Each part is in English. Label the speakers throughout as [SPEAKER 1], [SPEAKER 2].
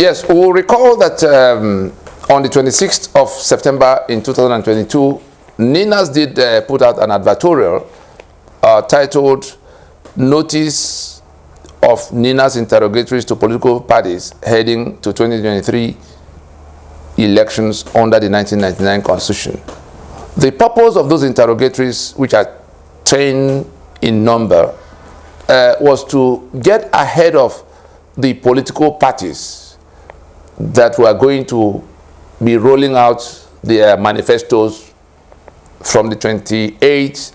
[SPEAKER 1] Yes, we will recall that on the 26th of September in 2022, NINAS did put out an advertorial titled Notice of NINAS Interrogatories to Political Parties Heading to 2023 Elections under the 1999 Constitution. The purpose of those interrogatories, which are 10 in number, was to get ahead of the political parties that were going to be rolling out their manifestos from the 28th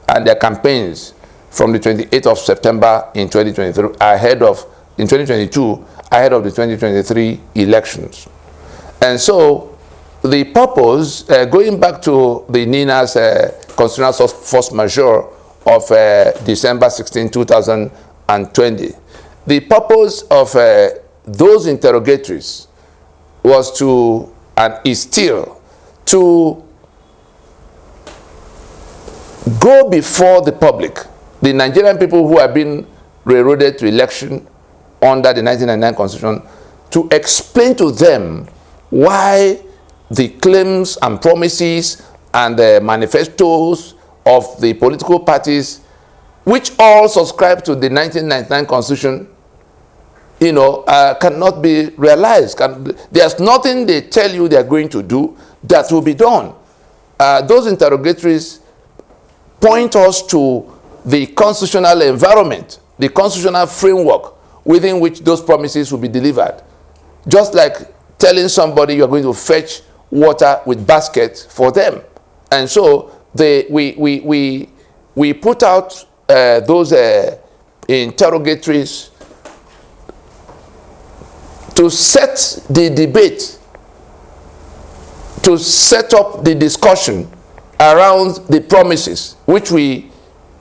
[SPEAKER 1] and their campaigns from the 28th of September in 2023 in 2022 ahead of the 2023 elections. And so the purpose, going back to the NINA's constitutional force majeure of December 16, 2020, the purpose of those interrogatories was to, and is still, to go before the public, the Nigerian people who have been railroaded to election under the 1999 Constitution, to explain to them why the claims and promises and the manifestos of the political parties, which all subscribe to the 1999 Constitution, cannot be realized. There's nothing they tell you they're going to do that will be done. Those interrogatories point us to the constitutional environment, the constitutional framework within which those promises will be delivered. Just like telling somebody you're going to fetch water with basket for them. And so we put out those interrogatories to set the debate, to set up the discussion around the promises, which we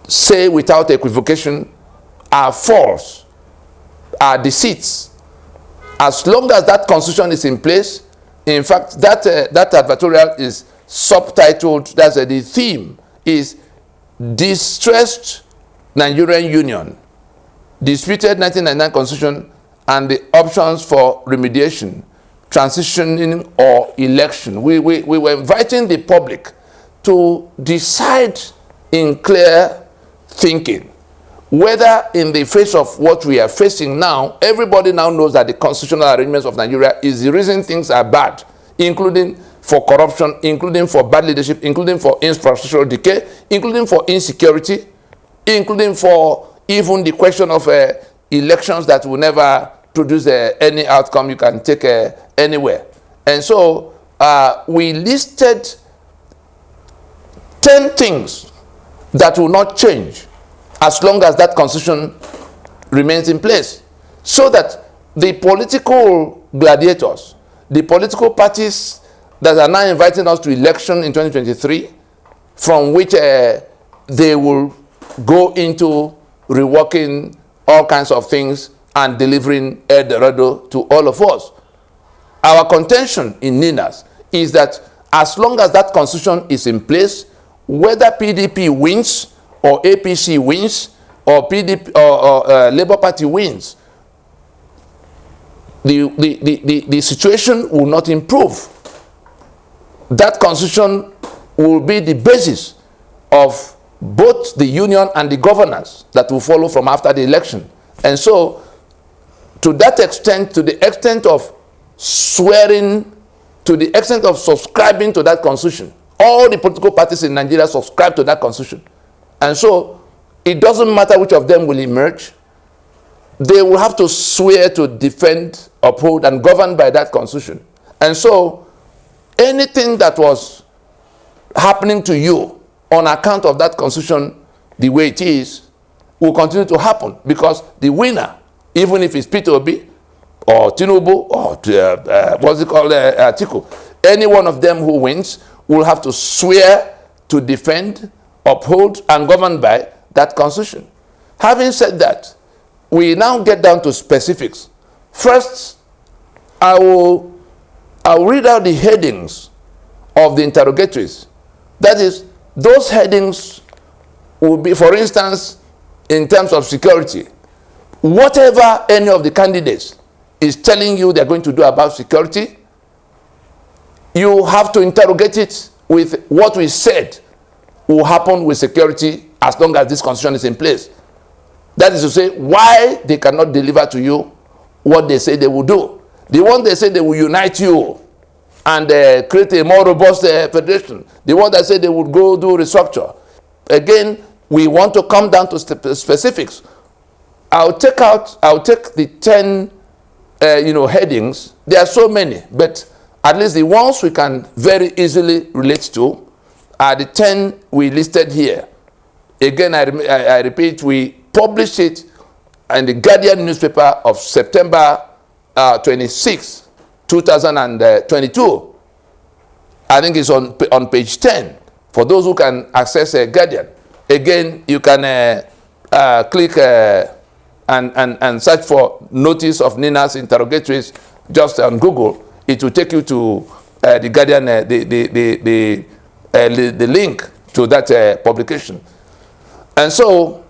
[SPEAKER 1] say without equivocation are false, are deceits. As long as that constitution is in place, in fact, that advertorial is subtitled, that's the theme, is Distressed Nigerian Union, Disputed 1999 Constitution, and the options for remediation, transitioning, or election. We were inviting the public to decide in clear thinking whether, in the face of what we are facing now, everybody now knows that the constitutional arrangements of Nigeria is the reason things are bad, including for corruption, including for bad leadership, including for infrastructural decay, including for insecurity, including for even the question of elections that will never produce any outcome you can take anywhere. And so we listed 10 things that will not change as long as that constitution remains in place, so that the political gladiators, the political parties that are now inviting us to election in 2023, from which they will go into reworking all kinds of things and delivering El Dorado to all of us. Our contention in NINAS is that as long as that constitution is in place, whether PDP wins or APC wins or PDP or Labour Party wins, the situation will not improve. That constitution will be the basis of both the union and the governance that will follow from after the election. And so, to that extent, to the extent of swearing, to the extent of subscribing to that constitution, all the political parties in Nigeria subscribe to that constitution. And so, it doesn't matter which of them will emerge, they will have to swear to defend, uphold, and govern by that constitution. And so, anything that was happening to you on account of that constitution, the way it is, will continue to happen, because the winner, even if it's Peter Obi or Tinubu or what's it called, Atiku, any one of them who wins will have to swear to defend, uphold, and govern by that constitution. Having said that, we now get down to specifics. First, I will read out the headings of the interrogatories. That is, those headings will be, for instance, in terms of security, whatever any of the candidates is telling you they're going to do about security, you have to interrogate it with what we said will happen with security as long as this constitution is in place. That is to say, why they cannot deliver to you what they say they will do. The one they say they will unite you and create a more robust federation. The one that said they would go do restructure. Again, we want to come down to specifics. I'll take the 10 headings. There are so many, but at least the ones we can very easily relate to are the 10 we listed here. Again, I repeat, we published it in the Guardian newspaper of September 26, 2022. I think it's on page 10 for those who can access Guardian. Again, you can click and search for notice of Nina's interrogatories just on Google. It will take you to the Guardian, the link to that publication. And so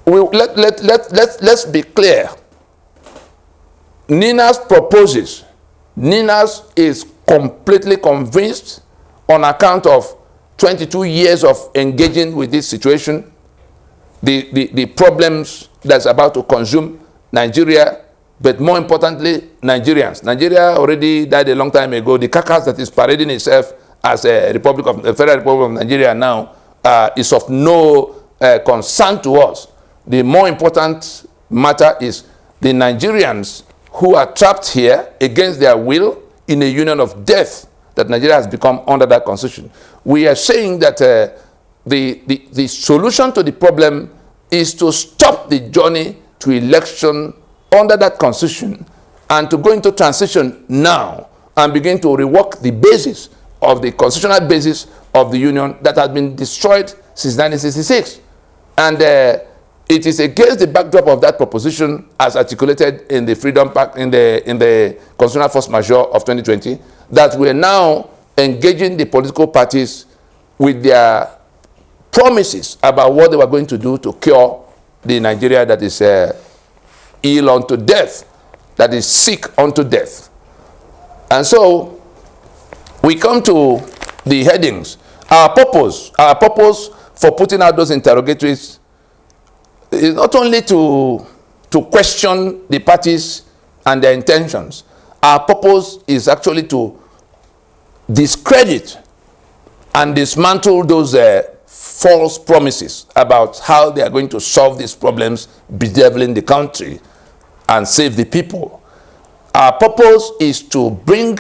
[SPEAKER 1] let's be clear. Ninas proposes. Ninas is completely convinced on account of 22 years of engaging with this situation, the problems that's about to consume Nigeria, but more importantly, Nigerians. Nigeria already died a long time ago. The carcass that is parading itself as a Federal Republic of Nigeria now is of no concern to us. The more important matter is the Nigerians who are trapped here against their will in a union of death that Nigeria has become under that constitution. We are saying that the solution to the problem is to stop the journey to election under that constitution and to go into transition now and begin to rework the basis of the constitutional basis of the union that has been destroyed since 1966. And it is against the backdrop of that proposition as articulated in the Freedom Pact, in the Constitutional Force Majeure of 2020, that we are now engaging the political parties with their promises about what they were going to do to cure the Nigeria that is ill unto death, that is sick unto death. And so we come to the headings. Our purpose for putting out those interrogatories is not only to question the parties and their intentions. Our purpose is actually to discredit and dismantle those false promises about how they are going to solve these problems, bedeviling the country and save the people. Our purpose is to bring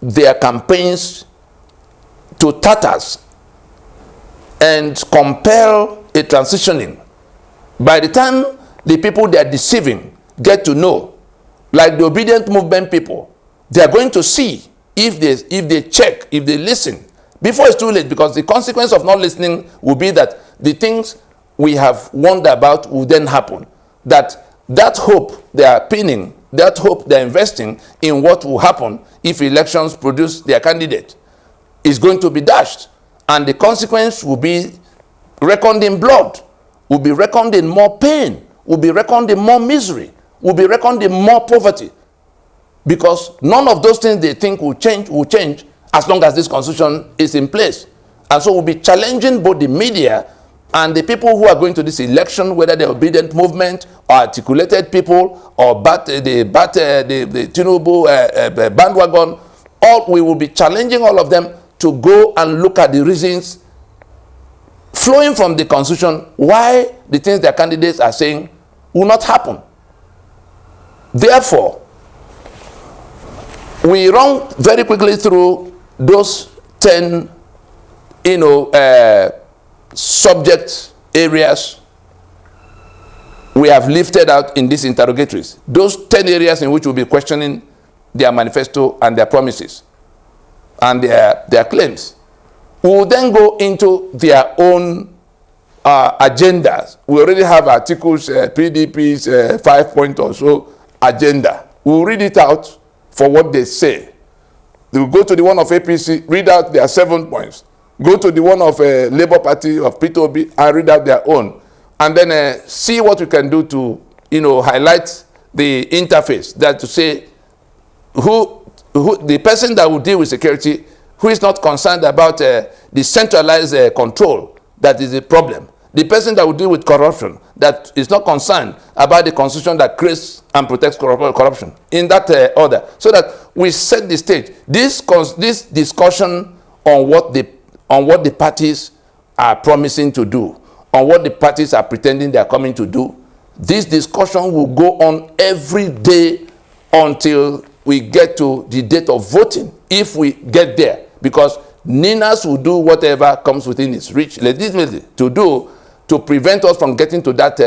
[SPEAKER 1] their campaigns to tatters and compel a transitioning. By the time the people they are deceiving get to know, like the obedient movement people, they are going to see if they check, if they listen, before it's too late, because the consequence of not listening will be that the things we have wondered about will then happen. That hope they are pinning, that hope they're investing in what will happen if elections produce their candidate is going to be dashed. And the consequence will be reckoned in blood, will be reckoned in more pain, will be reckoned in more misery, will be reckoned in more poverty. Because none of those things they think will change as long as this constitution is in place. And so we'll be challenging both the media and the people who are going to this election, whether the obedient movement or articulated people or the Tinubu bandwagon, we will be challenging all of them to go and look at the reasons flowing from the constitution why the things their candidates are saying will not happen. Therefore, we run very quickly through those 10 subject areas we have lifted out in these interrogatories. Those 10 areas in which we'll be questioning their manifesto and their promises and their claims. We will then go into their own agendas. We already have articles, PDP's 5-point or so agenda. We'll read it out for what they say. They will go to the one of APC, read out their 7 points. Go to the one of Labour Party of P2B and read out their own. And then see what we can do to, highlight the interface, that to say who the person that will deal with security, who is not concerned about the centralized control that is the problem. The person that will deal with corruption, that is not concerned about the constitution that creates and protects corruption, in that order, so that we set the stage. This discussion on what the parties are promising to do, on what the parties are pretending they are coming to do, this discussion will go on every day until we get to the date of voting, if we get there, because Ninas will do whatever comes within its reach legitimately to do to prevent us from getting to that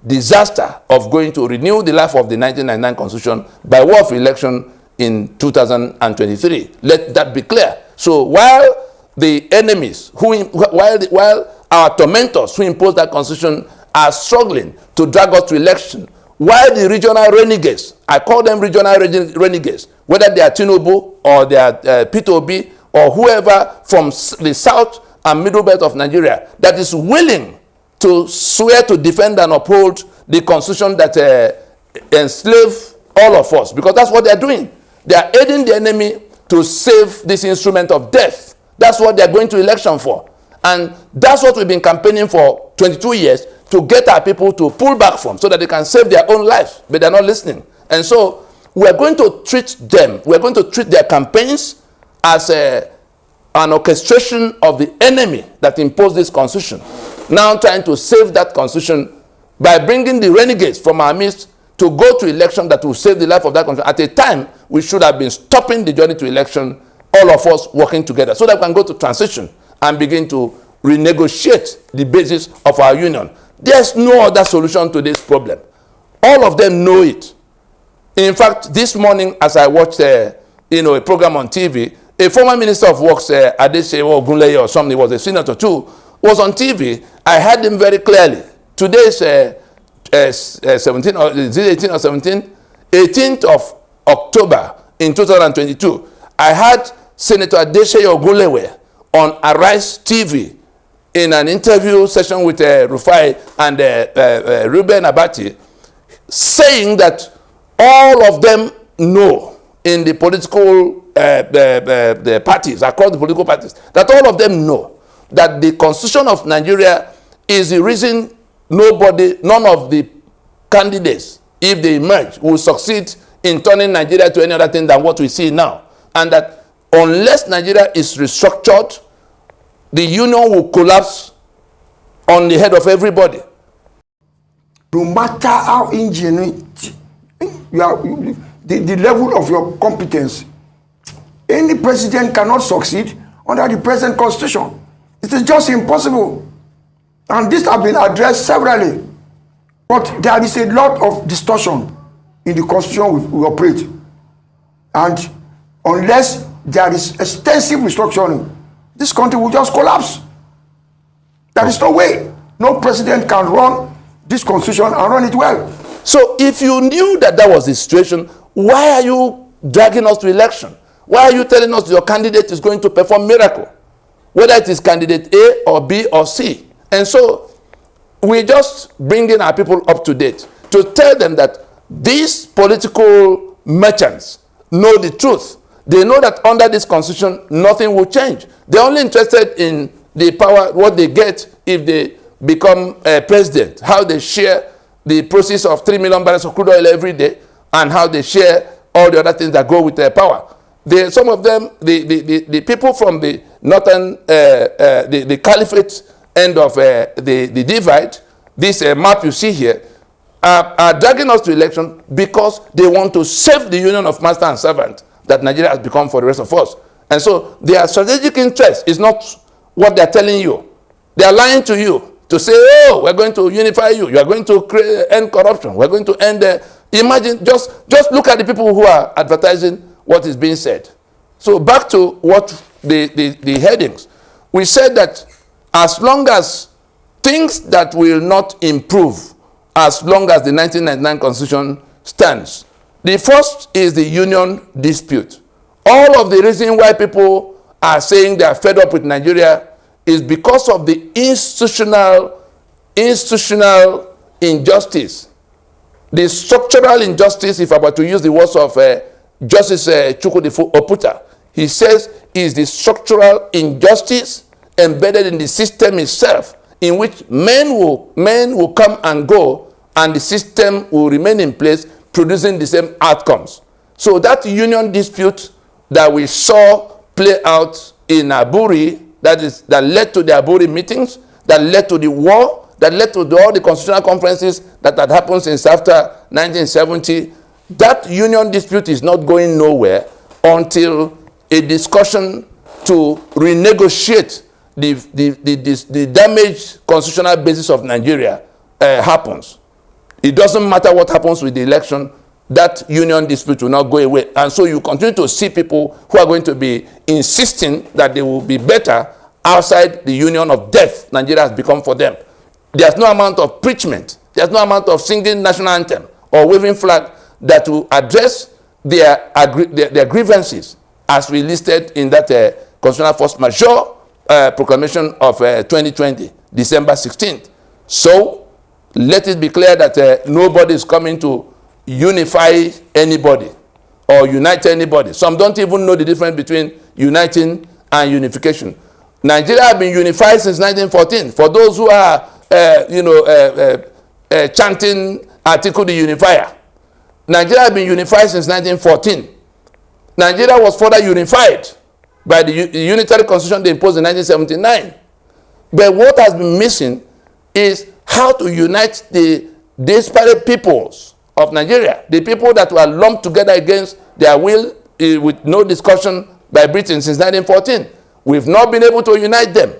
[SPEAKER 1] disaster of going to renew the life of the 1999 Constitution by way of election in 2023. Let that be clear. So while the enemies, while our tormentors who imposed that Constitution are struggling to drag us to election, while the regional renegades, I call them regional renegades, whether they are Tinubu or they are P2B or whoever from the south and middle belt of Nigeria that is willing to swear to defend and uphold the constitution that enslave all of us, because that's what they're doing. They are aiding the enemy to save this instrument of death. That's what they're going to election for. And that's what we've been campaigning for 22 years, to get our people to pull back from, so that they can save their own lives, but they're not listening. And so we're going to treat them, we're going to treat their campaigns as an orchestration of the enemy that imposed this constitution, now trying to save that constitution by bringing the renegades from our midst to go to election that will save the life of that constitution at a time we should have been stopping the journey to election, all of us working together, so that we can go to transition and begin to renegotiate the basis of our union. There's no other solution to this problem. All of them know it. In fact, this morning, as I watched a program on TV, a former Minister of Works, Adesewo Ogunleye or something, was a senator too, was on TV. I heard him very clearly. Today is 17 or is it 18 or 17? 18th of October in 2022. I heard Senator Adesewo Ogunleye on Arise TV in an interview session with Rufai and Ruben Abati, saying that all of them know in the political the parties, across the political parties, that all of them know that the Constitution of Nigeria is the reason none of the candidates, if they emerge, will succeed in turning Nigeria to any other thing than what we see now. And that unless Nigeria is restructured, the union will collapse on the head of everybody.
[SPEAKER 2] No matter how ingenious you are, the level of your competence, any president cannot succeed under the present constitution. It is just impossible. And this has been addressed severally. But there is a lot of distortion in the constitution we operate. And unless there is extensive restructuring, this country will just collapse. There is no way. No president can run this constitution and run it well.
[SPEAKER 1] So if you knew that that was the situation, why are you dragging us to election? Why are you telling us your candidate is going to perform miracle? Whether it is candidate A or B or C. And so we're just bringing our people up to date to tell them that these political merchants know the truth. They know that under this constitution, nothing will change. They're only interested in the power, what they get if they become president, how they share the process of 3 million barrels of crude oil every day, and how they share all the other things that go with their power. Some of them, the people from the northern, the caliphate end of the divide, this map you see here, are dragging us to election because they want to save the union of master and servant that Nigeria has become for the rest of us. And so their strategic interest is not what they're telling you. They are lying to you to say, oh, we're going to unify you. You are going to end corruption. We're going to end... imagine, just look at the people who are advertising what is being said. So back to what the headings. We said that as long as things that will not improve, as long as the 1999 Constitution stands, the first is the union dispute. All of the reason why people are saying they are fed up with Nigeria is because of the institutional injustice The structural injustice, if I were to use the words of Justice Chukwudi Oputa, he says is the structural injustice embedded in the system itself, in which men will come and go, and the system will remain in place, producing the same outcomes. So that union dispute that we saw play out in Aburi, that led to the Aburi meetings, that led to the war, that led to all the constitutional conferences that had happened since after 1970, that union dispute is not going nowhere until a discussion to renegotiate the damaged constitutional basis of Nigeria happens. It doesn't matter what happens with the election, that union dispute will not go away. And so you continue to see people who are going to be insisting that they will be better outside the union of death Nigeria has become for them. There's no amount of preachment, there's no amount of singing national anthem or waving flag that will address their grievances as we listed in that constitutional force majeure proclamation of 2020, December 16th. So let it be clear that nobody is coming to unify anybody or unite anybody. Some don't even know the difference between uniting and unification. Nigeria has been unified since 1914. For those who are chanting Article the Unifier, Nigeria has been unified since 1914. Nigeria was further unified by the unitary constitution they imposed in 1979. But what has been missing is how to unite the disparate peoples of Nigeria, the people that were lumped together against their will with no discussion by Britain since 1914. We've not been able to unite them.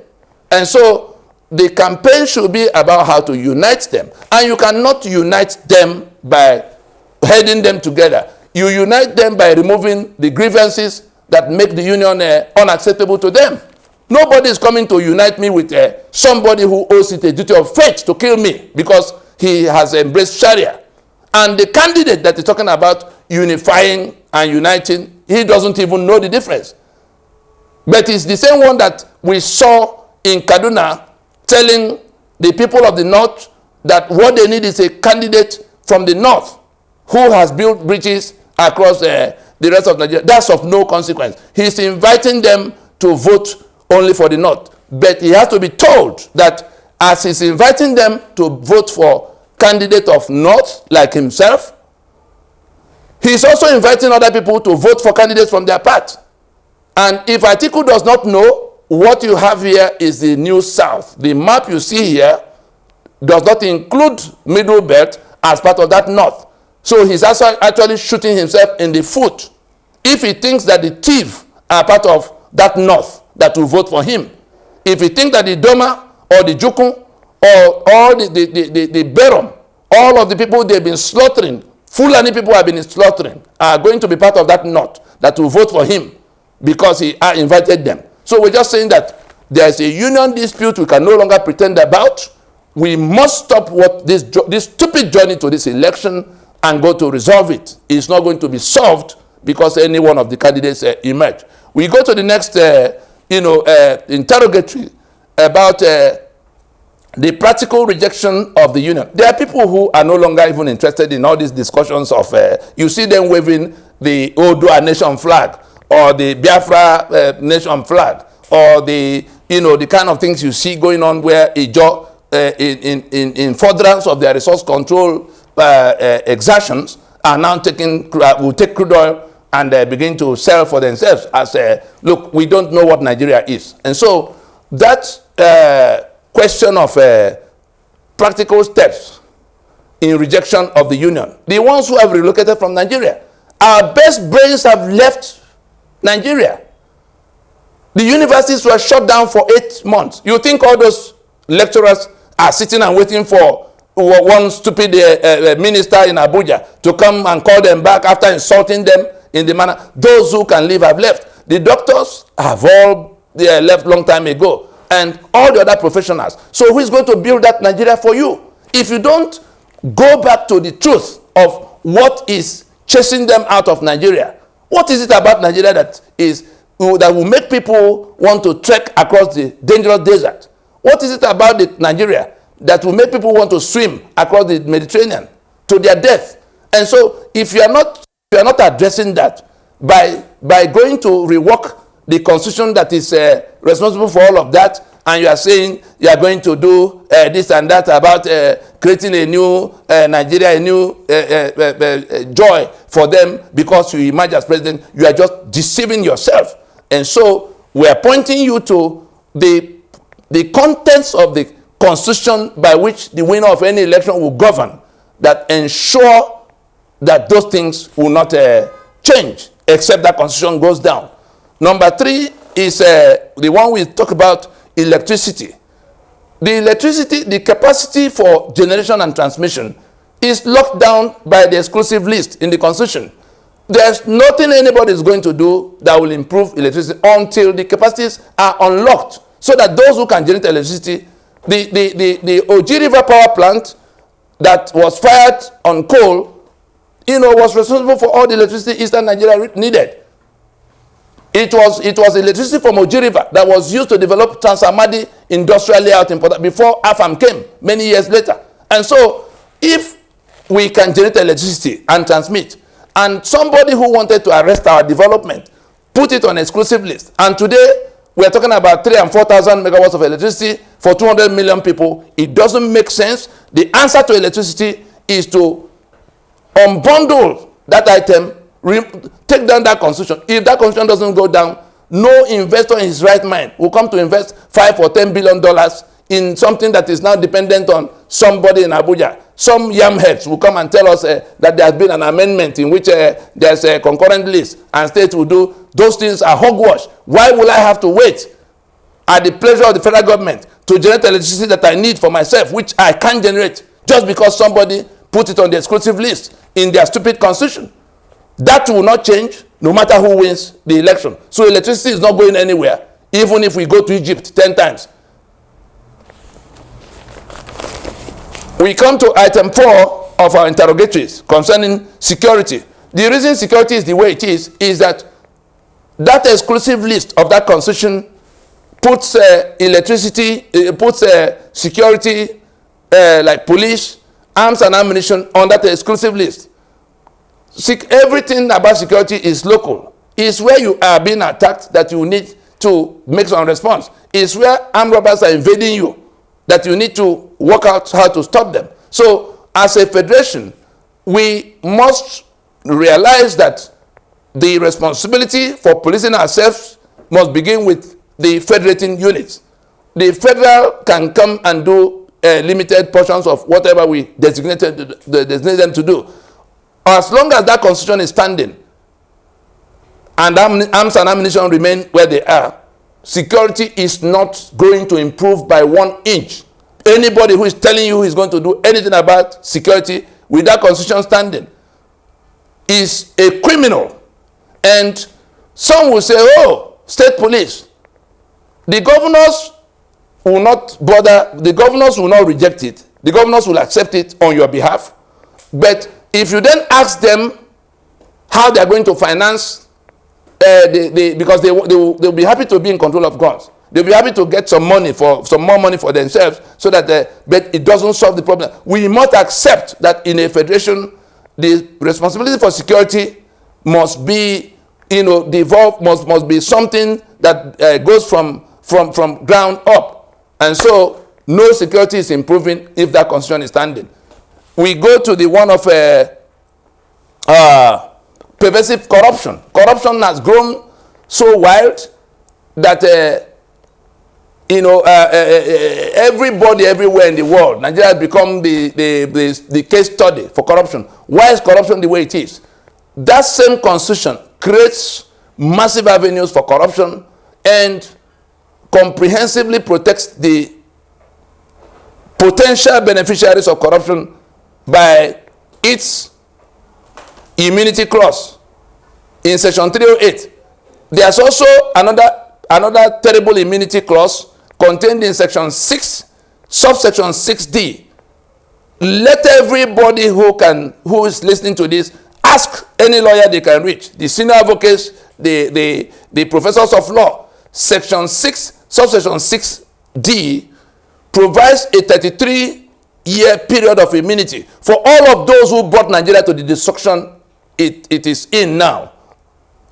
[SPEAKER 1] And so the campaign should be about how to unite them. And you cannot unite them by heading them together. You unite them by removing the grievances that make the union unacceptable to them. Nobody is coming to unite me with somebody who owes it a duty of faith to kill me because he has embraced Sharia. And the candidate that is talking about unifying and uniting, he doesn't even know the difference. But it's the same one that we saw in Kaduna telling the people of the North that what they need is a candidate from the North who has built bridges across the rest of Nigeria. That's of no consequence. He's inviting them to vote only for the North. But he has to be told that as he's inviting them to vote for candidate of North, like himself, he's also inviting other people to vote for candidates from their part. And if Atiku does not know, what you have here is the New South. The map you see here does not include Middle Belt as part of that North. So he's actually shooting himself in the foot if he thinks that the thief are part of that North that will vote for him. If he thinks that the Doma or the Jukun or all the Berom, all of the people they've been slaughtering, Fulani people have been slaughtering, are going to be part of that North that will vote for him because he invited them. So we're just saying that there's a union dispute we can no longer pretend about. We must stop what this stupid journey to this election and go to resolve it. It's not going to be solved because any one of the candidates emerge. We go to the next interrogatory about the practical rejection of the union. There are people who are no longer even interested in all these discussions of, you see them waving the Odua nation flag or the Biafra nation flag or the kind of things you see going on where Ijo in furtherance of their resource control exertions are now will take crude oil and begin to sell for themselves as look, we don't know what Nigeria is. And so that question of practical steps in rejection of the union, the ones who have relocated from Nigeria, our best brains have left Nigeria. The universities were shut down for 8 months. You think all those lecturers are sitting and waiting for one stupid minister in Abuja to come and call them back after insulting them in the manner? Those who can leave have left. The doctors have all left long time ago, and all the other professionals. So who is going to build that Nigeria for you? If you don't go back to the truth of what is chasing them out of Nigeria, what is it about Nigeria that will make people want to trek across the dangerous desert? What is it about Nigeria that will make people want to swim across the Mediterranean? to their death. And so if you are not addressing that by going to rework the constitution that is responsible for all of that, and you are saying you are going to do this and that about creating a new Nigeria, a new joy for them because you emerge as president, you are just deceiving yourself. And so we are pointing you to the contents of the constitution by which the winner of any election will govern, that ensure that those things will not change except that constitution goes down. Number 3 is the one we talk about, electricity. The electricity, the capacity for generation and transmission is locked down by the exclusive list in the constitution. There's nothing anybody is going to do that will improve electricity until the capacities are unlocked, so that those who can generate electricity, the Oji River power plant that was fired on coal, was responsible for all the electricity Eastern Nigeria needed. It was electricity from Oji River that was used to develop Trans-Amadi industrial layout in Port before AFAM came many years later. And so if we can generate electricity and transmit, and somebody who wanted to arrest our development put it on exclusive list, and today we are talking about 3,000 and 4,000 megawatts of electricity for 200 million people, it doesn't make sense. The answer to electricity is to unbundle that item, take down that constitution. If that constitution doesn't go down, no investor in his right mind will come to invest $5 or $10 billion in something that is now dependent on somebody in Abuja. Some yam heads will come and tell us that there has been an amendment in which there's a concurrent list and states will do. Those things are hogwash. Why will I have to wait at the pleasure of the federal government to generate electricity that I need for myself, which I can't generate, just because somebody put it on the exclusive list in their stupid constitution? That will not change no matter who wins the election. So electricity is not going anywhere, even if we go to Egypt 10 times. We come to item 4 of our interrogatories concerning security. The reason security is the way it is that exclusive list of that constitution puts electricity, puts security like police, arms and ammunition on that exclusive list. Everything about security is local. It's where you are being attacked that you need to make some response. It's where armed robbers are invading you that you need to work out how to stop them. So as a federation, we must realize that the responsibility for policing ourselves must begin with the federating units. The federal can come and do limited portions of whatever we designate them to do. As long as that constitution is standing and arms and ammunition remain where they are, security is not going to improve by 1 inch. Anybody who is telling you he's going to do anything about security with that constitution standing is a criminal. And some will say, oh, state police. The governors will not bother, the governors will not reject it. The governors will accept it on your behalf. But if you then ask them how they are going to finance, because they will be happy to be in control of guns. They'll be happy to get some more money for themselves, so that but it doesn't solve the problem. We must accept that in a federation, the responsibility for security must be, devolved, must be something that goes from ground up. And so no security is improving if that constitution is standing. We go to the one of pervasive corruption. Corruption has grown so wild that everybody everywhere in the world, Nigeria has become the case study for corruption. Why is corruption the way it is? That same constitution creates massive avenues for corruption and comprehensively protects the potential beneficiaries of corruption by its immunity clause in section 308. There's also another terrible immunity clause contained in section 6, subsection 6D. Let everybody who is listening to this ask any lawyer they can reach, the senior advocates, the professors of law. Section 6, subsection 6D provides a 33 year period of immunity for all of those who brought Nigeria to the destruction it is in now,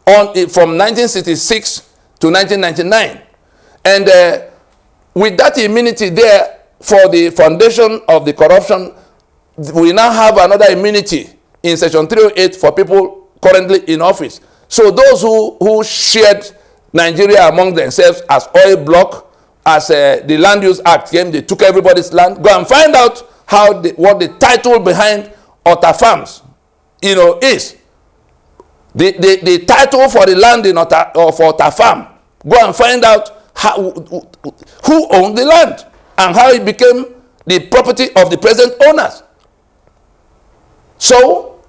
[SPEAKER 1] from 1966 to 1999. And with that immunity there for the foundation of the corruption, we now have another immunity in Section 308 for people currently in office. So those who shared Nigeria among themselves as oil block, as the Land Use Act came, they took everybody's land. Go and find out what the title behind Otta Farms, is. The title for the land in Otta Farm. Go and find out who owned the land and how it became the property of the present owners. So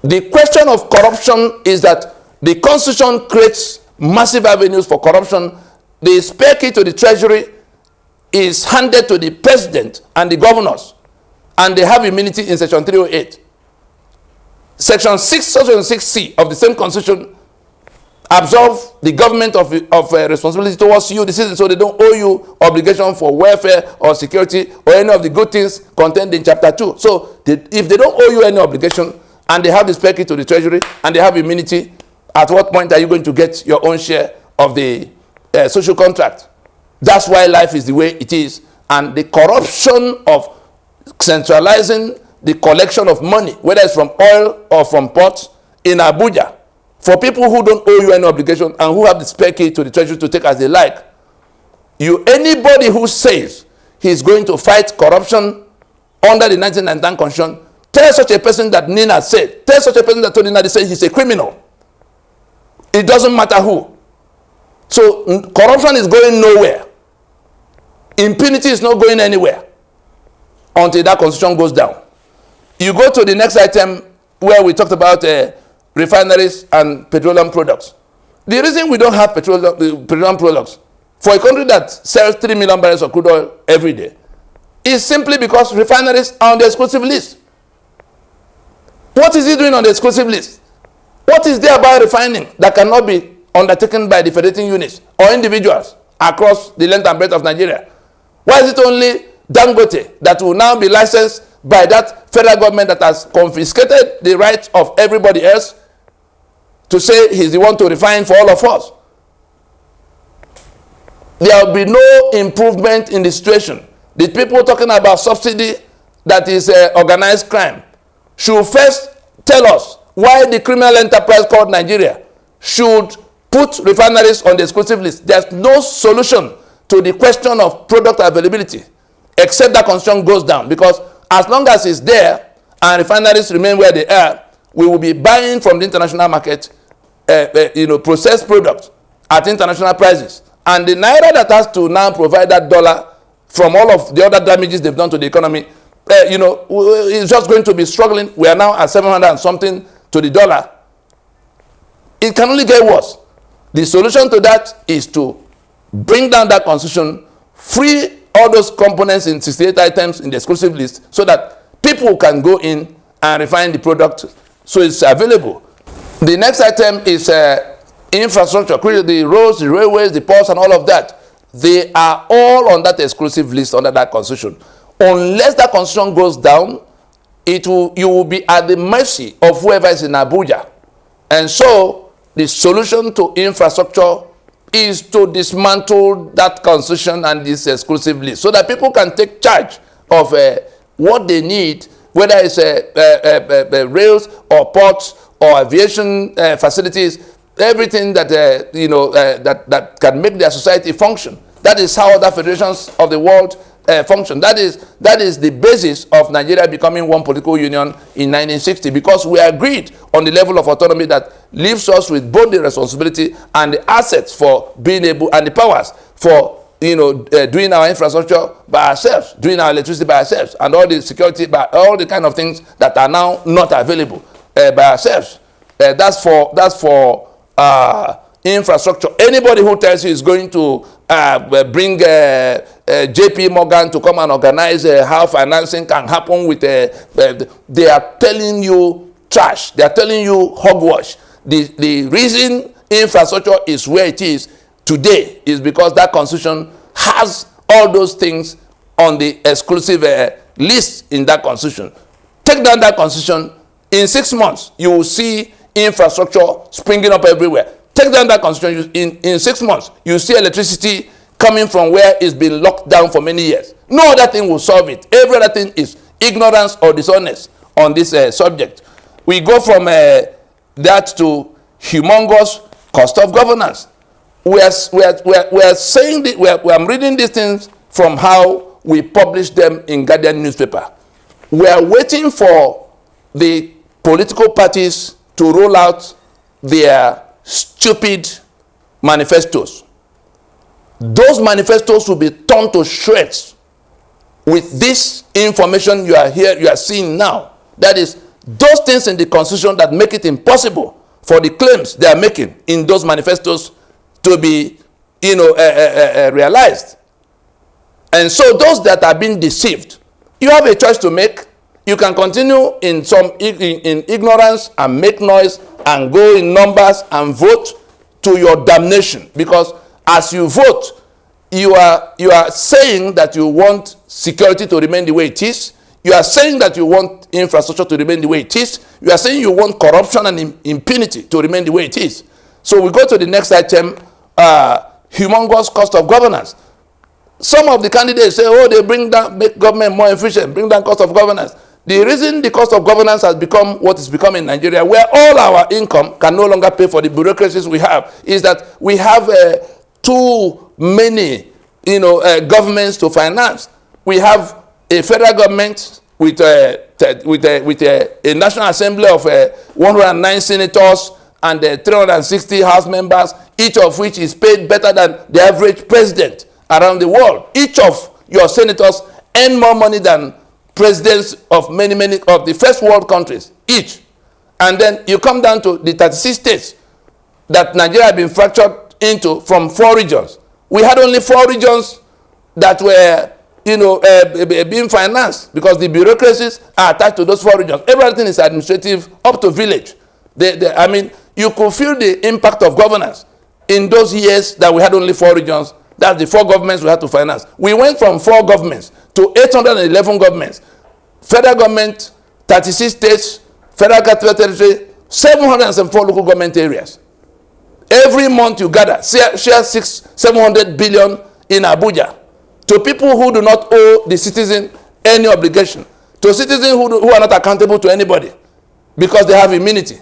[SPEAKER 1] the question of corruption is that the Constitution creates massive avenues for corruption. The spare key to the treasury is handed to the president and the governors, and they have immunity in Section 308. Section 606C of the same Constitution absolve the government of responsibility towards you, the citizens, so they don't owe you obligation for welfare or security or any of the good things contained in Chapter 2. So if they don't owe you any obligation and they have the spare key to the treasury and they have immunity, at what point are you going to get your own share of the social contract? That's why life is the way it is. And the corruption of centralizing the collection of money, whether it's from oil or from ports in Abuja, for people who don't owe you any obligation and who have the spare key to the treasury to take as they like. Anybody who says he's going to fight corruption under the 1999 Constitution, tell such a person that Nina said, tell such a person that Tony Nadi said he's a criminal. It doesn't matter who. So corruption is going nowhere. Impunity is not going anywhere until that Constitution goes down. You go to the next item where we talked about refineries and petroleum products. The reason we don't have petroleum products for a country that sells 3 million barrels of crude oil every day is simply because refineries are on the exclusive list. What is he doing on the exclusive list? What is there about refining that cannot be undertaken by the federating units or individuals across the length and breadth of Nigeria? Why is it only Dangote that will now be licensed by that federal government that has confiscated the rights of everybody else to say he's the one to refine for all of us? There will be no improvement in the situation. The people talking about subsidy that is organized crime should first tell us why the criminal enterprise called Nigeria should put refineries on the exclusive list. There's no solution to the question of product availability except that Constitution goes down, because as long as it's there and refineries remain where they are, we will be buying from the international market processed products at international prices. And the Naira that has to now provide that dollar from all of the other damages they've done to the economy, is just going to be struggling. We are now at 700 and something to the dollar. It can only get worse. The solution to that is to bring down that Constitution, free all those components in 68 items in the exclusive list, so that people can go in and refine the product so it's available. The next item is infrastructure, the roads, the railways, the ports, and all of that. They are all on that exclusive list under that Constitution. Unless that Constitution goes down, you will be at the mercy of whoever is in Abuja. And so the solution to infrastructure is to dismantle that Constitution and this exclusive list, so that people can take charge of what they need, whether it's rails or ports or aviation facilities, everything that that can make their society function. That is how other federations of the world function. That is the basis of Nigeria becoming one political union in 1960, because we agreed on the level of autonomy that leaves us with both the responsibility and the assets for being able, and the powers for doing our infrastructure by ourselves, doing our electricity by ourselves, and all the security, by all the kind of things that are now not available by ourselves. That's for infrastructure. Anybody who tells you is going to bring JP Morgan to come and organize how financing can happen with they are telling you trash. They are telling you hogwash. The reason infrastructure is where it is today is because that Constitution has all those things on the exclusive list in that constitution. Take down that constitution. In 6 months, you will see infrastructure springing up everywhere. Take down that constitution. In 6 months, you see electricity coming from where it's been locked down for many years. No other thing will solve it. Every other thing is ignorance or dishonest on this subject. We go from that to humongous cost of governance. We are saying I'm reading these things from how we publish them in Guardian newspaper. We are waiting for the political parties to roll out their stupid manifestos. Those manifestos will be torn to shreds with this information you are seeing now. That is, those things in the constitution that make it impossible for the claims they are making in those manifestos to be, realized. And so those that are being deceived, you have a choice to make. You can continue in ignorance and make noise and go in numbers and vote to your damnation, because as you vote, you are saying that you want security to remain the way it is. You are saying that you want infrastructure to remain the way it is. You are saying you want corruption and impunity to remain the way it is. So we go to the next item, humongous cost of governance. Some of the candidates say, oh, they make government more efficient, bring down cost of governance. The reason the cost of governance has become what it's become in Nigeria, where all our income can no longer pay for the bureaucracies we have, is that we have too many, governments to finance. We have a federal government with a National Assembly of 109 senators and 360 House members, each of which is paid better than the average president around the world. Each of your senators earn more money than presidents of many of the first world countries, each. And then you come down to the 36 states that Nigeria has been fractured into from 4 regions. We had only 4 regions that were being financed, because the bureaucracies are attached to those 4 regions. Everything is administrative up to village. I mean, you could feel the impact of governance in those years that we had only 4 regions. That's the 4 governments we had to finance. We went from 4 governments to 811 governments. Federal government, 36 states, federal capital territory, 774 local government areas. Every month you gather, share 700 billion in Abuja to people who do not owe the citizen any obligation, to citizens who are not accountable to anybody because they have immunity.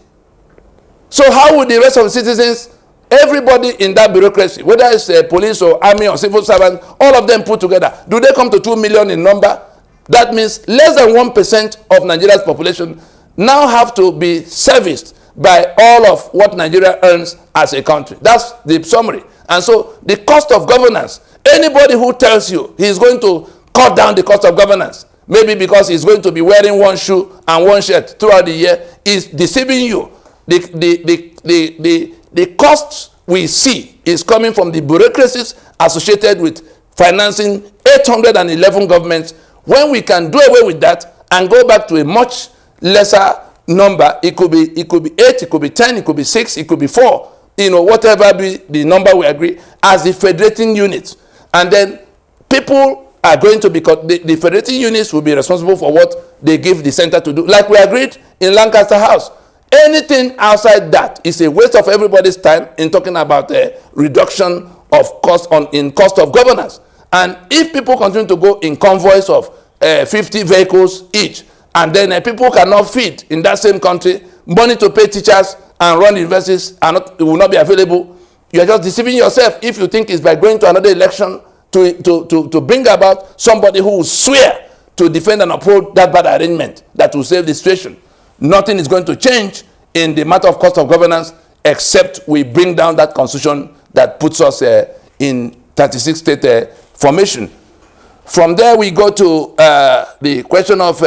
[SPEAKER 1] So how would the rest of the citizens, everybody in that bureaucracy, whether it's police or army or civil servants, all of them put together, do they come to 2 million in number? That means less than 1% of Nigeria's population now have to be serviced by all of what Nigeria earns as a country. That's the summary. And so the cost of governance, anybody who tells you he's going to cut down the cost of governance, maybe because he's going to be wearing one shoe and one shirt throughout the year, is deceiving you. The costs we see is coming from the bureaucracies associated with financing 811 governments. When we can do away with that and go back to a much lesser number, it could be 8, it could be 10, it could be 6, it could be 4, whatever be the number we agree, as the federating units. And then people are going to be, the federating units will be responsible for what they give the center to do, like we agreed in Lancaster House. Anything outside that is a waste of everybody's time in talking about a reduction of cost in cost of governance. And if people continue to go in convoys of 50 vehicles each, and then people cannot feed in that same country, money to pay teachers and run universities will not be available, you are just deceiving yourself if you think it's by going to another election to bring about somebody who will swear to defend and uphold that bad arrangement that will save the situation. Nothing is going to change in the matter of cost of governance except we bring down that constitution that puts us in 36 state formation. From there we go to the question of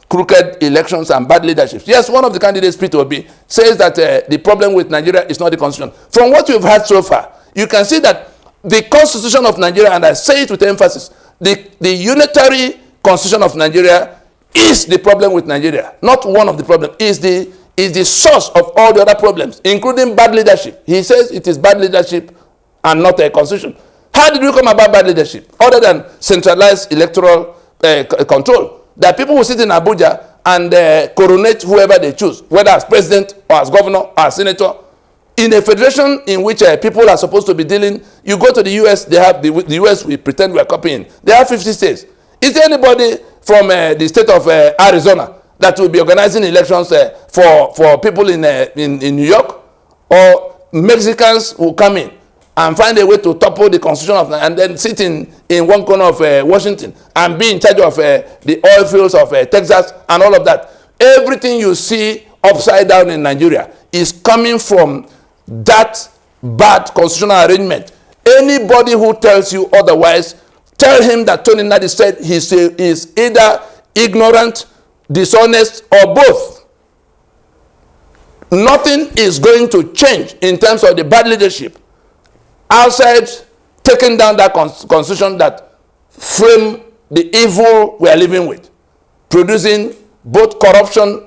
[SPEAKER 1] crooked elections and bad leadership. Yes, one of the candidates, Peter Obi, says that the problem with Nigeria is not the constitution. From what you've heard so far, you can see that the constitution of Nigeria, and I say it with emphasis, the unitary constitution of Nigeria is the problem with Nigeria, not one of the problems, is the source of all the other problems, including bad leadership. He says it is bad leadership and not a constitution. How did we come about bad leadership, other than centralized electoral control? that people will sit in Abuja and coronate whoever they choose, whether as president or as governor or as senator. In a federation in which people are supposed to be dealing, you go to the US, they have the US, we pretend we are copying. They have 50 states. Is there anybody from the state of Arizona that will be organizing elections for people in New York? Or Mexicans will come in and find a way to topple the constitution of, and then sit in one corner of Washington and be in charge of the oil fields of Texas and all of that. Everything you see upside down in Nigeria is coming from that bad constitutional arrangement. Anybody who tells you otherwise, tell him that Tony Nadi said he is either ignorant, dishonest, or both. Nothing is going to change in terms of the bad leadership outside taking down that constitution that frame the evil we are living with, producing both corruption,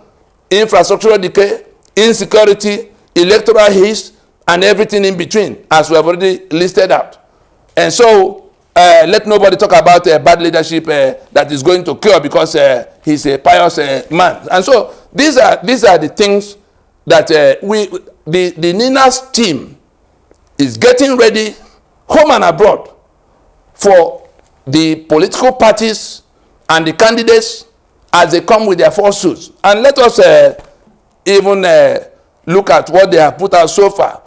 [SPEAKER 1] infrastructural decay, insecurity, electoral haste, and everything in between, as we have already listed out. And so let nobody talk about bad leadership that is going to cure because he's a pious man. And so these are the things that the NINA's team is getting ready, home and abroad, for the political parties and the candidates as they come with their forces. And let us even look at what they have put out so far.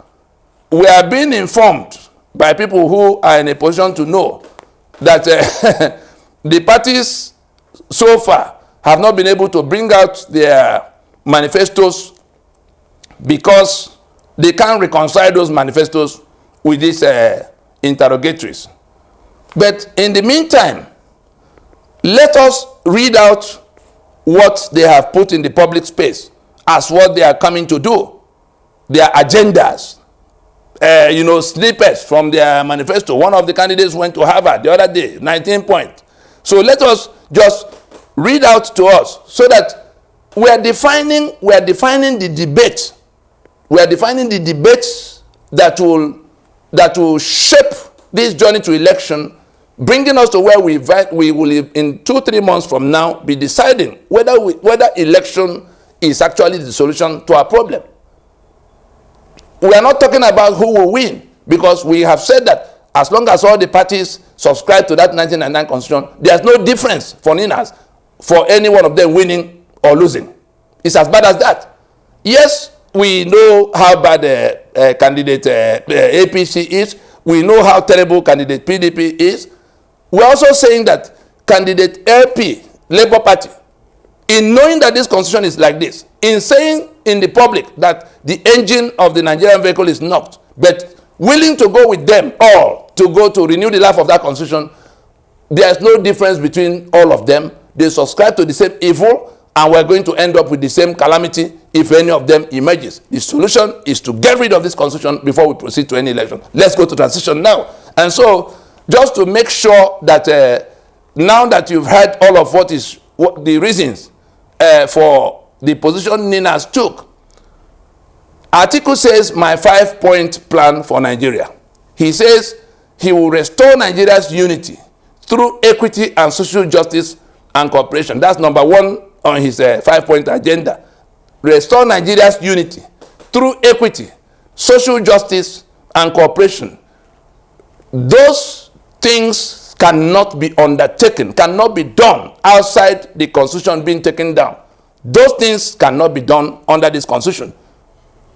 [SPEAKER 1] We are being informed by people who are in a position to know that the parties so far have not been able to bring out their manifestos because they can't reconcile those manifestos with these interrogatories. But in the meantime, let us read out what they have put in the public space as what they are coming to do, their agendas. Snippets from their manifesto. One of the candidates went to Harvard the other day, 19 points. So let us just read out to us so that we are defining the debate. We are defining the debates that will shape this journey to election, bringing us to where we will in 2-3 months from now be deciding whether election is actually the solution to our problem. We are not talking about who will win, because we have said that as long as all the parties subscribe to that 1999 constitution, there's no difference for NINAS for any one of them winning or losing. It's as bad as that. Yes, we know how bad candidate APC is. We know how terrible candidate PDP is. We're also saying that candidate LP, Labour Party, in knowing that this constitution is like this, in saying in the public that the engine of the Nigerian vehicle is knocked, but willing to go with them all to go to renew the life of that constitution, there's no difference between all of them. They subscribe to the same evil, and we're going to end up with the same calamity if any of them emerges. The solution is to get rid of this constitution before we proceed to any election. Let's go to transition now. And so, just to make sure that now that you've heard all of what the reasons for the position Ninas took, Atiku says, my 5-point plan for Nigeria. He says he will restore Nigeria's unity through equity and social justice and cooperation. That's number one on his 5-point agenda. Restore Nigeria's unity through equity, social justice, and cooperation. Those things cannot be undertaken, cannot be done outside the constitution being taken down. Those things cannot be done under this constitution,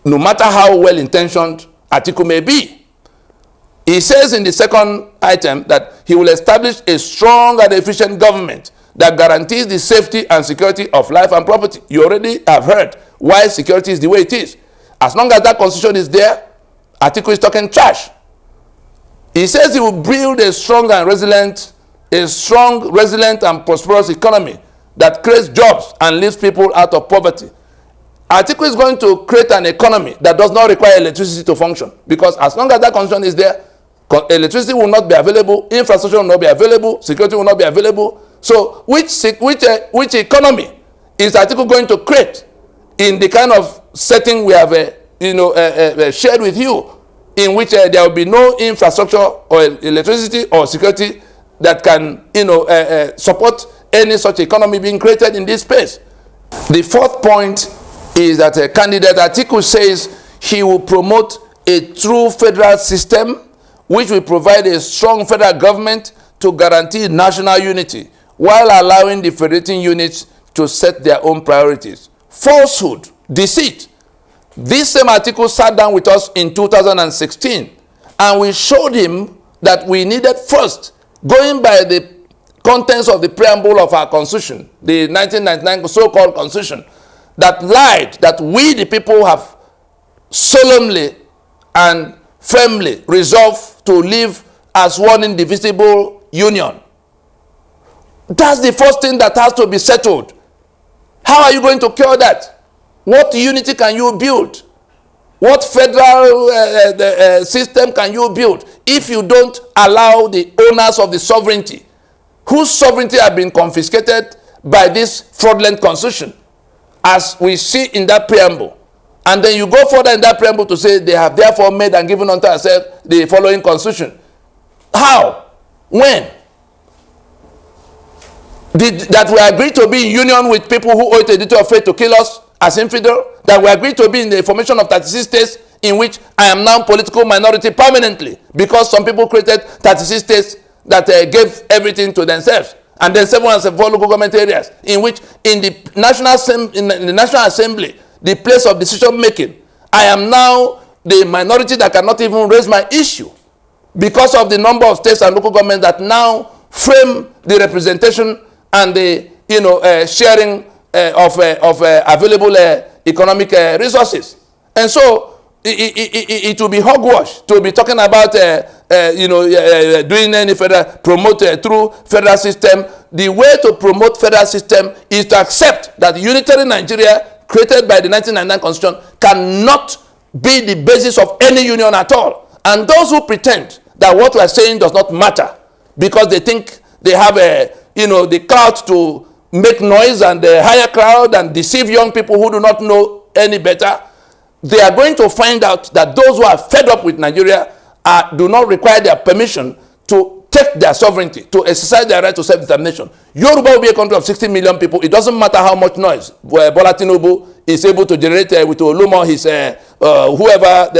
[SPEAKER 1] no matter how well-intentioned Atiku may be. He says in the second item that he will establish a strong and efficient government that guarantees the safety and security of life and property. You already have heard why security is the way it is. As long as that constitution is there, Atiku is talking trash. He says he will build a strong, resilient and prosperous economy that creates jobs and lifts people out of poverty. Atiku is going to create an economy that does not require electricity to function, because as long as that constitution is there, electricity will not be available, infrastructure will not be available, security will not be available. So which economy is Atiku going to create in the kind of setting we have shared with you, in which there will be no infrastructure or electricity or security that can support any such economy being created in this space. The fourth point is that candidate Atiku says he will promote a true federal system which will provide a strong federal government to guarantee national unity while allowing the federating units to set their own priorities. Falsehood, deceit. This same article sat down with us in 2016 and we showed him that we needed first, going by the contents of the preamble of our constitution, the 1999 so-called constitution, that lied that we the people have solemnly and firmly resolved to live as one indivisible union. That's the first thing that has to be settled. How are you going to cure that? What unity can you build? What federal system can you build if you don't allow the owners of the sovereignty, whose sovereignty have been confiscated by this fraudulent constitution, as we see in that preamble? And then you go further in that preamble to say they have therefore made and given unto ourselves the following constitution. How? When? That we agree to be in union with people who owe it a duty of faith to kill us as infidel? That we agree to be in the formation of 36 states in which I am now political minority permanently because some people created 36 states that gave everything to themselves, and then 704 local government areas in which in the National Assembly, the place of decision making, I am now the minority that cannot even raise my issue because of the number of states and local governments that now frame the representation and the sharing of available economic resources. And so it will be hogwash to be talking about doing any promote through federal system. The way to promote federal system is to accept that unitary Nigeria created by the 1999 constitution cannot be the basis of any union at all. And those who pretend that what we are saying does not matter because they think they have the crowd to make noise and the higher crowd and deceive young people who do not know any better, they are going to find out that those who are fed up with Nigeria do not require their permission to take their sovereignty, to exercise their right to self-determination. Yoruba will be a country of 60 million people. It doesn't matter how much noise Bola Tinubu is able to generate with Olumo, his whoever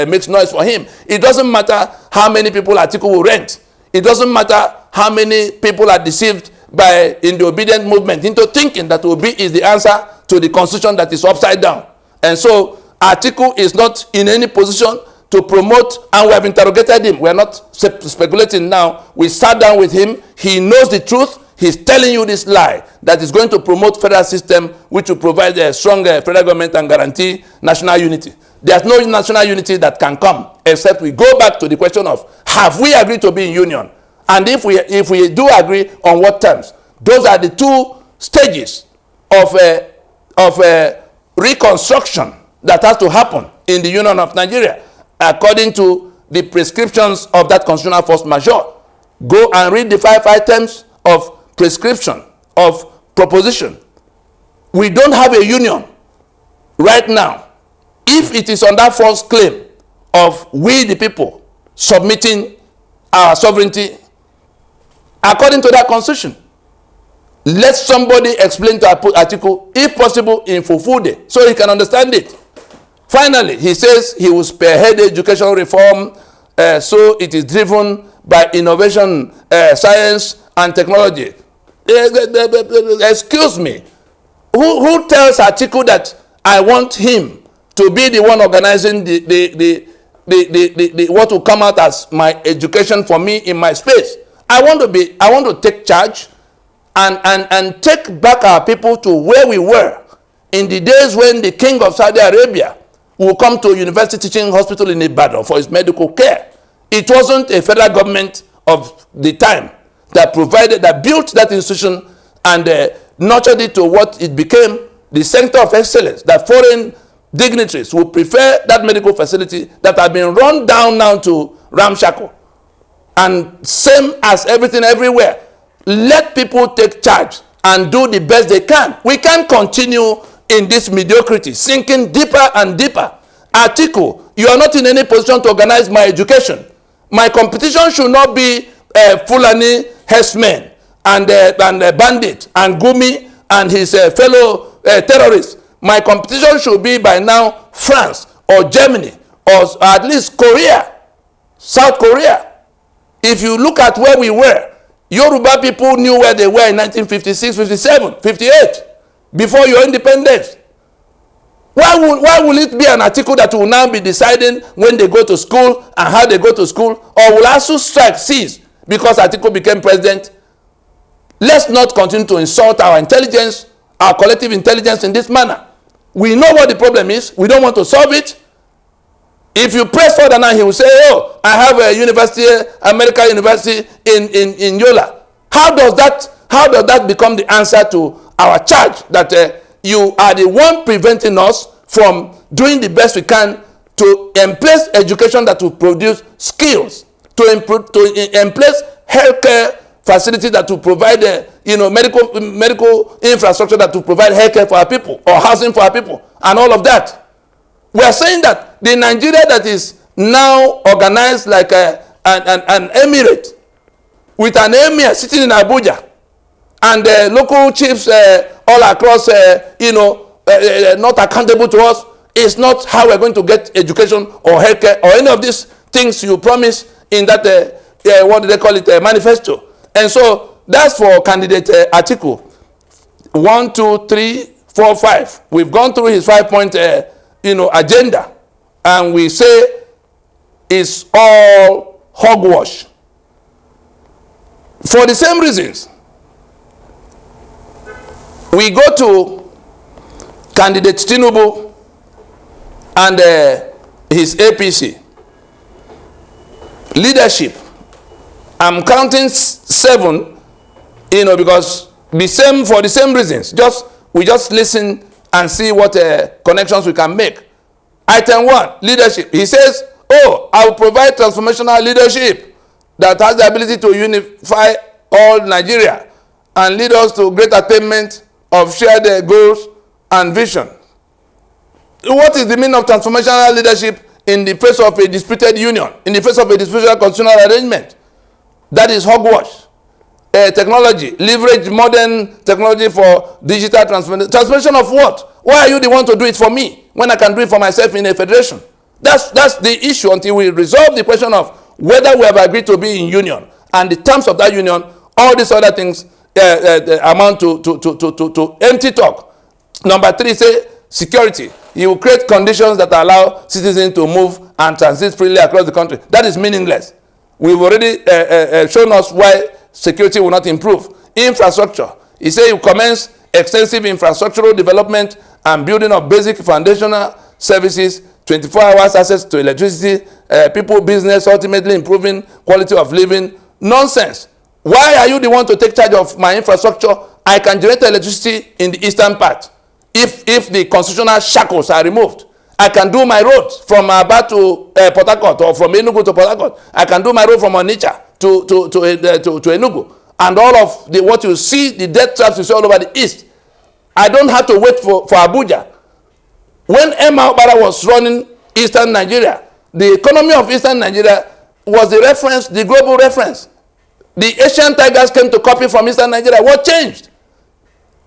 [SPEAKER 1] makes noise for him. It doesn't matter how many people Atiku will rent. It doesn't matter how many people are deceived in the obedient movement into thinking that Obi is the answer to the constitution that is upside down. And so Atiku is not in any position to promote, and we have interrogated him. We are not speculating now. We sat down with him. He knows the truth. He's telling you this lie that is going to promote federal system which will provide a strong federal government and guarantee national unity. There's no national unity that can come except we go back to the question of have we agreed to be in union? And if we do agree, on what terms? Those are the two stages of reconstruction that has to happen in the Union of Nigeria according to the prescriptions of that constitutional force majeure. Go and read the 5 items of prescription, of proposition. We don't have a union right now. If it is on that false claim of we the people submitting our sovereignty according to that constitution, let somebody explain to Atiku, if possible in Fufude, so he can understand it. Finally, he says he will spearhead education reform, so it is driven by innovation, science, and technology. Excuse me, who tells Atiku that I want him to be the one organizing what will come out as my education for me in my space? I want to take charge and take back our people to where we were in the days when the king of Saudi Arabia will come to a university teaching hospital in Ibadan for his medical care. It wasn't a federal government of the time that built that institution and nurtured it to what it became, the center of excellence, that foreign dignitaries will prefer that medical facility that have been run down now to ramshackle. And same as everything everywhere. Let people take charge and do the best they can. We can't continue in this mediocrity, sinking deeper and deeper. Atiku, you are not in any position to organize my education. My competition should not be Fulani herdsmen and Bandit and Gumi and his fellow terrorists. My competition should be by now France or Germany or at least Korea, South Korea. If you look at where we were, Yoruba people knew where they were in 1956, 57, 58, before your independence. Why will it be an article that will now be deciding when they go to school and how they go to school? Or will ASU strike cease because Atiku became president? Let's not continue to insult our intelligence, our collective intelligence in this manner. We know what the problem is. We don't want to solve it. If you press further now, he will say, oh, I have a university, American University in Yola. How does that become the answer to our charge that you are the one preventing us from doing the best we can to emplace education that will produce skills, to emplace healthcare facilities that will provide medical infrastructure that will provide healthcare for our people or housing for our people and all of that. We are saying that the Nigeria that is now organized like an emirate with an emir sitting in Abuja and local chiefs all across, not accountable to us, is not how we're going to get education or healthcare or any of these things you promise in that, what do they call it, manifesto. And so that's for candidate Atiku. 1, 2, 3, 4, 5. We've gone through his 5-point, agenda, and we say it's all hogwash. For the same reasons, we go to candidate Tinubu and his APC. Leadership. I'm counting 7, because for the same reasons. We just listen and see what connections we can make. Item 1, leadership. He says, oh, I will provide transformational leadership that has the ability to unify all Nigeria and lead us to great attainment of shared goals and vision. What is the meaning of transformational leadership in the face of a disputed union, in the face of a disputed constitutional arrangement? That is hogwash. Technology, leverage modern technology for digital transformation. Transformation of what? Why are you the one to do it for me when I can do it for myself in a federation? That's the issue until we resolve the question of whether we have agreed to be in union and the terms of that union. All these other things amount to empty talk. Number 3, say security. You will create conditions that allow citizens to move and transit freely across the country. That is meaningless. We've already shown us why security will not improve. Infrastructure. He said you commence extensive infrastructural development and building of basic foundational services, 24 hours access to electricity, people, business, ultimately improving quality of living. Nonsense. Why are you the one to take charge of my infrastructure? I can generate electricity in the eastern part. If the constitutional shackles are removed, I can do my road from Aba to Port Harcourt, or from Enugu to Port Harcourt. I can do my road from Onitsha to Enugu. And all of what you see, the death traps you see all over the east. I don't have to wait for Abuja. When Emma Obara was running eastern Nigeria, the economy of eastern Nigeria was the reference, the global reference. The Asian tigers came to copy from eastern Nigeria. What changed?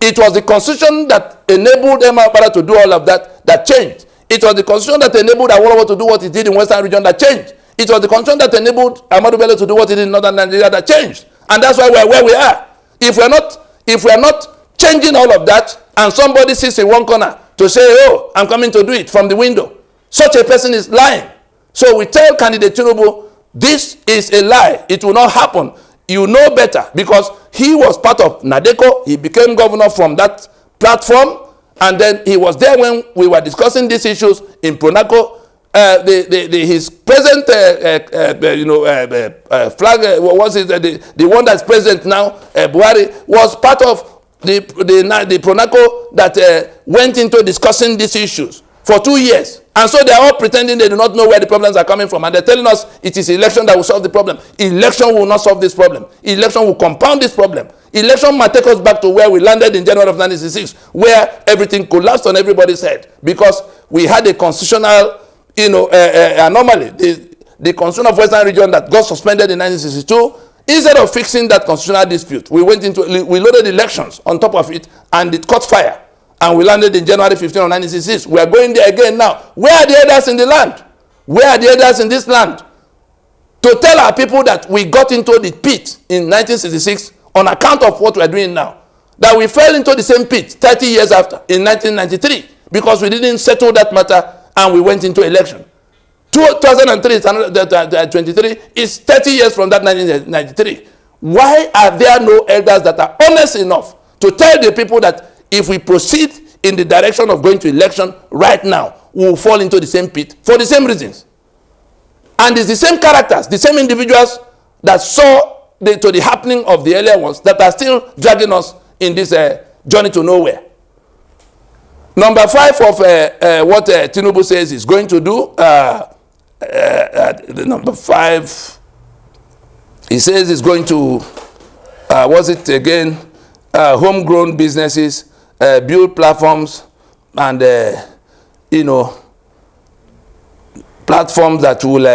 [SPEAKER 1] It was the constitution that enabled Emma Obara to do all of that changed. It was the constitution that enabled Awolowo to do what he did in western region that changed. It was the constitution that enabled Ahmadu Bello to do what he did in northern Nigeria that changed. And that's why we're where we are. If we're not changing all of that, and somebody sits in one corner to say, oh, I'm coming to do it from the window, such a person is lying. So we tell candidate Tinubu, this is a lie. It will not happen. You know better, because he was part of NADECO. He became governor from that platform. And then he was there when we were discussing these issues in Pronaco. His present flag, what was it? The one that's president now, Buhari, was part of the Pronaco that went into discussing these issues for 2 years. And so they are all pretending they do not know where the problems are coming from. And they're telling us it is election that will solve the problem. Election will not solve this problem. Election will compound this problem. Election might take us back to where we landed in January of 1996, where everything collapsed on everybody's head because we had a constitutional, anomaly. The constitution of Western region that got suspended in 1962 Instead of fixing that constitutional dispute, we loaded elections on top of it, and it caught fire. And we landed in January 15 of 1966. We are going there again now. Where are the elders in the land? Where are the elders in this land? To tell our people that we got into the pit in 1966 on account of what we are doing now. That we fell into the same pit 30 years after, in 1993, because we didn't settle that matter and we went into election. 2003, 23 is 30 years from that 1993. Why are there no elders that are honest enough to tell the people that if we proceed in the direction of going to election right now, we will fall into the same pit for the same reasons? And it's the same characters, the same individuals that saw to the happening of the earlier ones that are still dragging us in this journey to nowhere. Number 5 of what Tinubu says he's going to do, number 5, he says he's going to, what's it again, homegrown businesses, build platforms, and, you know, platforms that will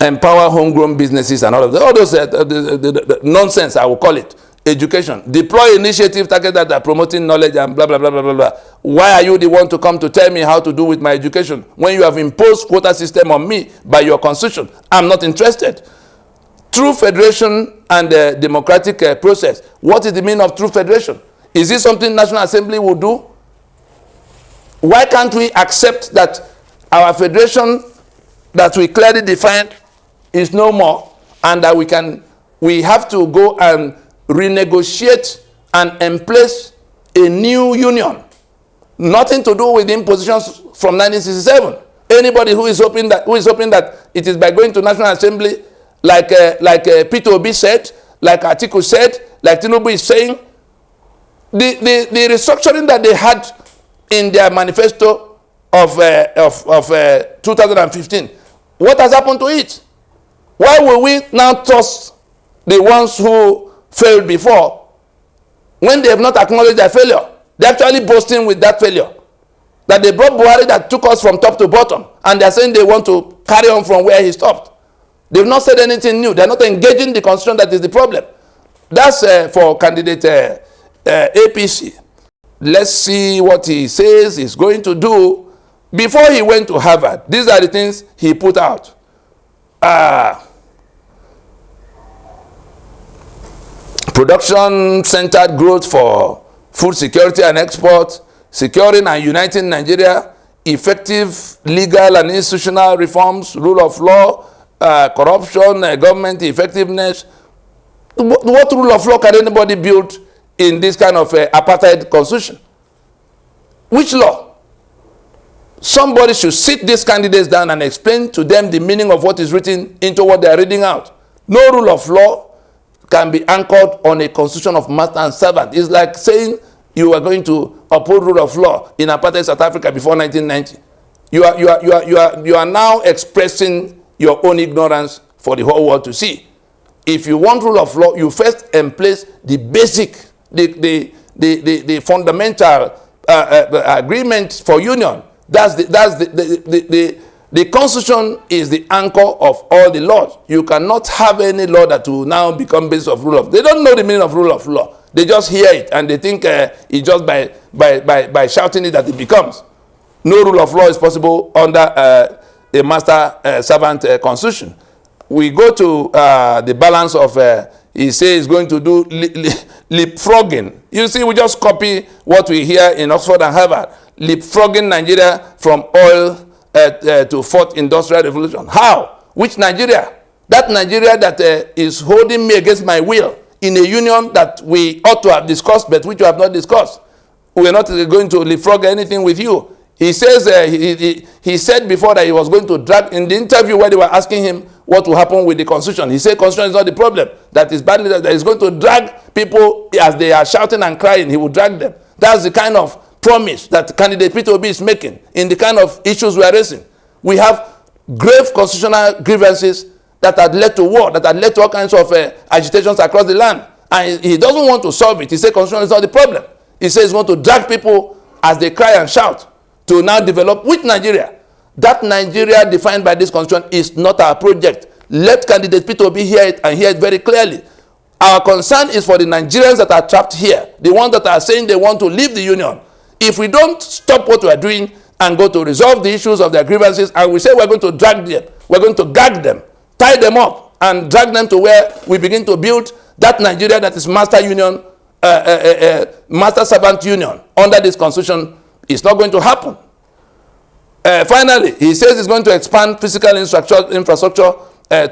[SPEAKER 1] empower homegrown businesses and all of that. All those the nonsense, I will call it. Education. Deploy initiatives targeted at promoting knowledge and blah, blah, blah, blah, blah, blah. Why are you the one to come to tell me how to do with my education when you have imposed quota system on me by your constitution? I'm not interested. True federation and democratic process. What is the meaning of true federation? Is this something National Assembly will do? Why can't we accept that our federation that we clearly defined is no more, and that we have to go and renegotiate and emplace a new union? Nothing to do with the impositions from 1967. Anybody who is hoping that it is by going to National Assembly, like Peter Obi said, like Atiku said, like Tinubu is saying, the restructuring that they had in their manifesto of 2015, what has happened to it? Why will we now toss the ones who failed before when they have not acknowledged their failure? They're actually boasting with that failure. That they brought Buhari that took us from top to bottom, and they're saying they want to carry on from where he stopped. They've not said anything new. They're not engaging the constitution that is the problem. That's for candidate APC. Let's see what he says he's going to do before he went to Harvard. These are the things he put out. Production-centered growth for food security and export, securing and uniting Nigeria, effective legal and institutional reforms, rule of law, corruption, government effectiveness. What rule of law can anybody build in this kind of apartheid constitution? Which law? Somebody should sit these candidates down and explain to them the meaning of what is written into what they are reading out. No rule of law can be anchored on a constitution of master and servant. It's like saying you are going to uphold rule of law in apartheid South Africa before 1990. You are now expressing your own ignorance for the whole world to see. If you want rule of law, you first emplace the basic, the fundamental agreement for union. The constitution is the anchor of all the laws. You cannot have any law that will now become basis of rule of law. They don't know the meaning of rule of law. They just hear it and they think it's just by shouting it that it becomes. No rule of law is possible under a master-servant constitution. We go to the balance of, he says he's going to do leapfrogging. You see, we just copy what we hear in Oxford and Harvard. Leapfrogging Nigeria from oil to fourth industrial revolution. How? Which Nigeria? That Nigeria that is holding me against my will in a union that we ought to have discussed, but which we have not discussed. We're not going to leapfrog anything with you. He says, he said before that he was going to drag, in the interview where they were asking him what will happen with the constitution, he said constitution is not the problem. That is badly, that he's going to drag people as they are shouting and crying, he will drag them. That's the kind of promise that candidate Peter Obi is making in the kind of issues we are raising. We have grave constitutional grievances that had led to war, that had led to all kinds of agitations across the land. And he doesn't want to solve it. He said constitution is not the problem. He says he's going to drag people as they cry and shout to now develop which Nigeria? That Nigeria defined by this constitution is not our project. Let candidate P2B hear it and hear it very clearly. Our concern is for the Nigerians that are trapped here, the ones that are saying they want to leave the union. If we don't stop what we are doing and go to resolve the issues of their grievances, and we say we're going to drag them, we're going to gag them, tie them up, and drag them to where we begin to build that Nigeria that is master union, master servant union under this constitution, it's not going to happen. Finally, he says he's going to expand physical infrastructure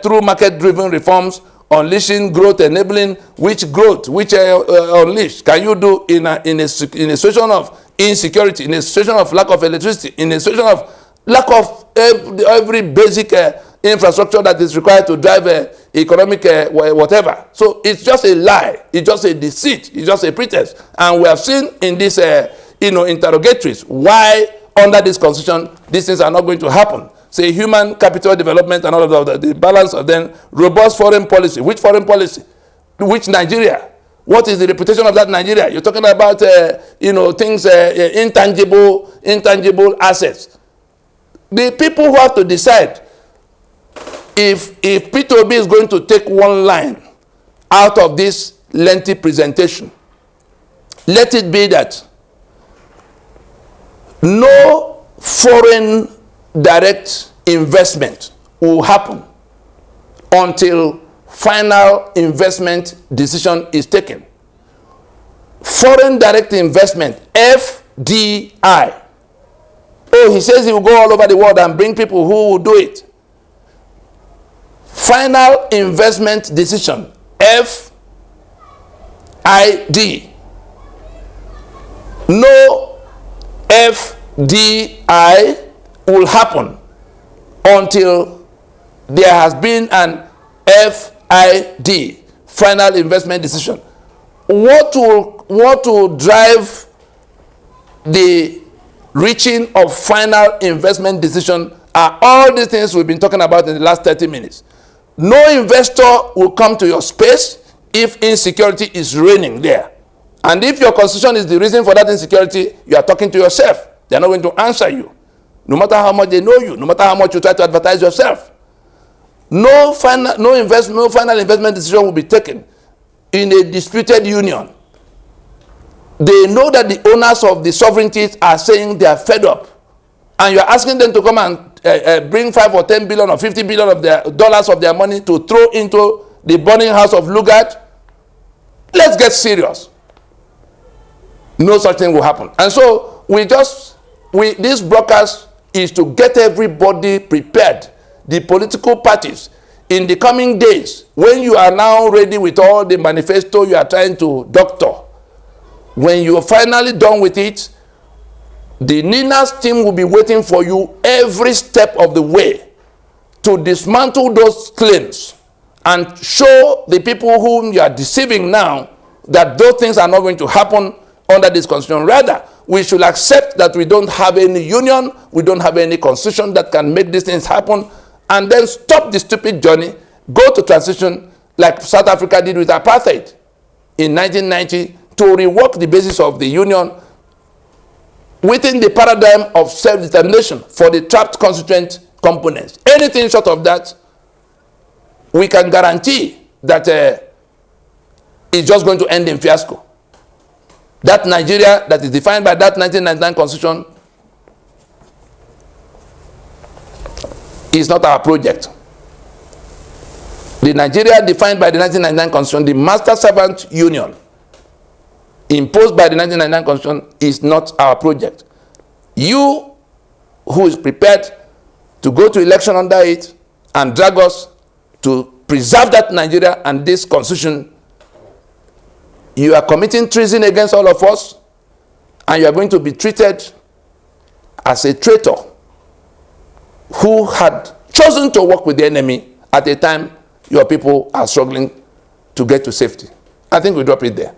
[SPEAKER 1] through market-driven reforms, unleashing growth, enabling which growth, which unleash can you do in a situation of insecurity, in a situation of lack of electricity, in a situation of lack of every basic infrastructure that is required to drive economic whatever. So it's just a lie, it's just a deceit, it's just a pretense. And we have seen in this interrogatories why under this constitution these things are not going to happen. Say human capital development and all of that, the balance of them, robust foreign policy. Which foreign policy? Which Nigeria? What is the reputation of that Nigeria? You're talking about things, intangible assets. The people who have to decide if P2B is going to take one line out of this lengthy presentation, let it be that no foreign direct investment will happen until final investment decision is taken. Foreign direct investment, FDI. Oh, he says he will go all over the world and bring people who will do it. Final investment decision, FID. No FDI will happen until there has been an FID, final investment decision. What will drive the reaching of final investment decision are all these things we've been talking about in the last 30 minutes. No investor will come to your space if insecurity is reigning there. And if your constitution is the reason for that insecurity, you are talking to yourself. They are not going to answer you. No matter how much they know you, no matter how much you try to advertise yourself. No final investment decision will be taken in a disputed union. They know that the owners of the sovereignties are saying they are fed up. And you are asking them to come and bring 5 or 10 billion or 50 billion of their dollars of their money to throw into the burning house of Lugard. Let's get serious. No such thing will happen. And so this broadcast is to get everybody prepared, the political parties, in the coming days, when you are now ready with all the manifesto you are trying to doctor. When you are finally done with it, the NINA's team will be waiting for you every step of the way to dismantle those claims and show the people whom you are deceiving now that those things are not going to happen under this constitution. Rather, we should accept that we don't have any union, we don't have any constitution that can make these things happen, and then stop the stupid journey, go to transition like South Africa did with apartheid in 1990 to rework the basis of the union within the paradigm of self-determination for the trapped constituent components. Anything short of that, we can guarantee that it's just going to end in fiasco. That Nigeria that is defined by that 1999 constitution is not our project. The Nigeria defined by the 1999 constitution, the master servant union imposed by the 1999 constitution, is not our project. You who is prepared to go to election under it and drag us to preserve that Nigeria and this constitution, you are committing treason against all of us, and you are going to be treated as a traitor who had chosen to work with the enemy at a time your people are struggling to get to safety. I think we drop it there.